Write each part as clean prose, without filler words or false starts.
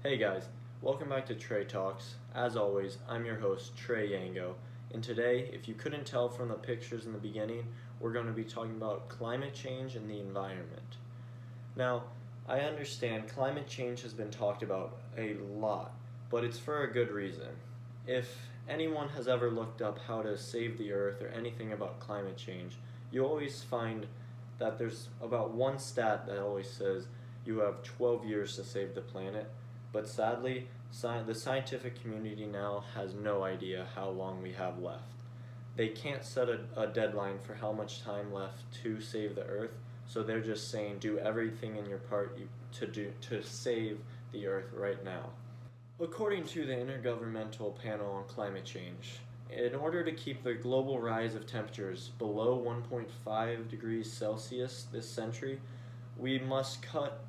Hey guys, welcome back to Trey Talks. As always, I'm your host, Trey Yango, and today, if you couldn't tell from the pictures in the beginning, we're going to be talking about climate change and the environment. Now, I understand climate change has been talked about a lot, but it's for a good reason. If anyone has ever looked up how to save the earth or anything about climate change, you always find that there's about one stat that always says you have 12 years to save the planet. But sadly, the scientific community now has no idea how long we have left. They can't set a deadline for how much time left to save the earth, so they're just saying do everything in your part to save the earth right now. According to the Intergovernmental Panel on Climate Change, in order to keep the global rise of temperatures below 1.5 degrees Celsius this century, we must cut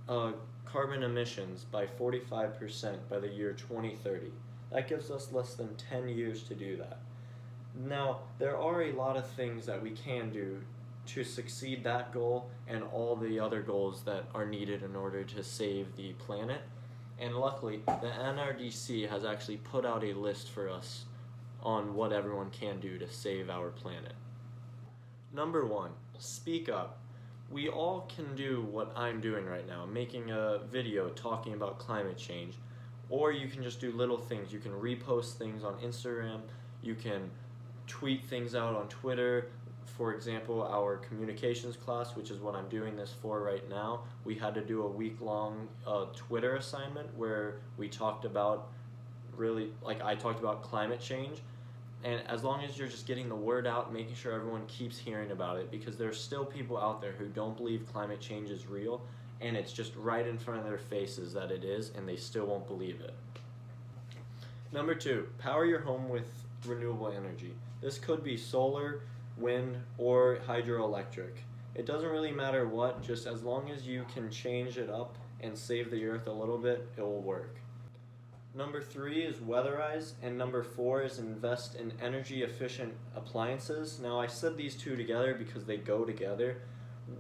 carbon emissions by 45% by the year 2030. That gives us less than 10 years to do that. Now, there are a lot of things that we can do to succeed that goal and all the other goals that are needed in order to save the planet. And luckily, the NRDC has actually put out a list for us on what everyone can do to save our planet. Number 1, speak up. We all can do what I'm doing right now, making a video talking about climate change, or you can just do little things. You can repost things on Instagram, you can tweet things out on Twitter. For example, our communications class, which is what I'm doing this for right now, we had to do a week-long Twitter assignment where we talked about I talked about climate change. And as long as you're just getting the word out, making sure everyone keeps hearing about it, because there's still people out there who don't believe climate change is real, and it's just right in front of their faces that it is, and they still won't believe it. Number 2, power your home with renewable energy. This could be solar, wind, or hydroelectric. It doesn't really matter what, just as long as you can change it up and save the earth a little bit, it will work. Number 3 is weatherize, and number 4 is invest in energy efficient appliances. Now, I said these two together because they go together.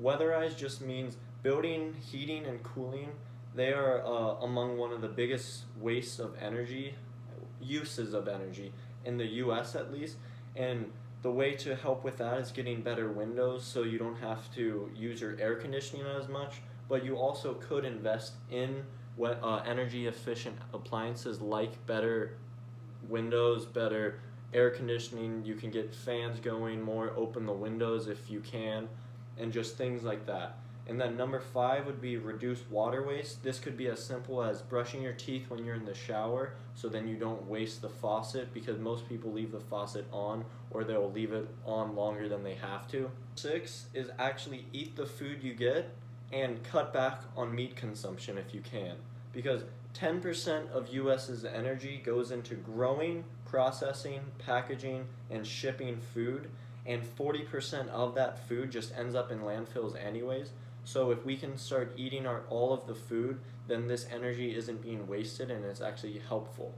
Weatherize just means building, heating, and cooling. They are among one of the biggest wastes of energy, uses of energy, in the US at least. And the way to help with that is getting better windows so you don't have to use your air conditioning as much, but you also could invest in energy efficient appliances like better windows, better air conditioning. You can get fans going more, open the windows if you can, and just things like that. And then number 5 would be reduce water waste. This could be as simple as brushing your teeth when you're in the shower, so then you don't waste the faucet, because most people leave the faucet on, or they'll leave it on longer than they have to. 6 is actually eat the food you get and cut back on meat consumption if you can, because 10% of US's energy goes into growing, processing, packaging, and shipping food, and 40% of that food just ends up in landfills anyways. So if we can start eating all of the food, then this energy isn't being wasted and it's actually helpful.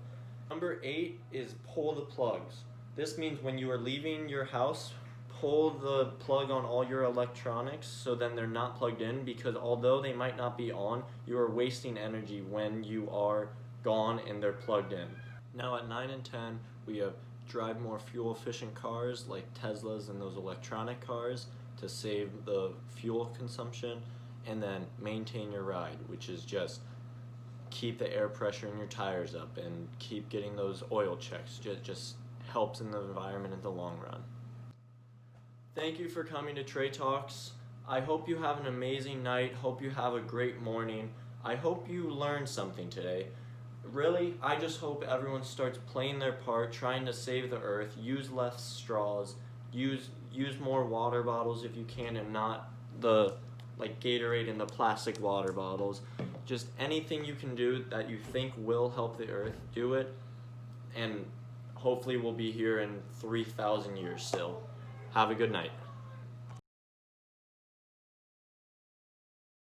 Number 8 is pull the plugs. This means when you are leaving your house, pull the plug on all your electronics so then they're not plugged in, because although they might not be on, you are wasting energy when you are gone and they're plugged in. Now at 9 and 10, we have drive more fuel efficient cars like Teslas and those electronic cars to save the fuel consumption, and then maintain your ride, which is just keep the air pressure in your tires up and keep getting those oil checks. Just helps in the environment in the long run. Thank you for coming to Trey Talks. I hope you have an amazing night. Hope you have a great morning. I hope you learned something today. Really, I just hope everyone starts playing their part, trying to save the earth, use less straws, use more water bottles if you can, and not the Gatorade and the plastic water bottles. Just anything you can do that you think will help the earth, do it, and hopefully we'll be here in 3,000 years still. Have a good night.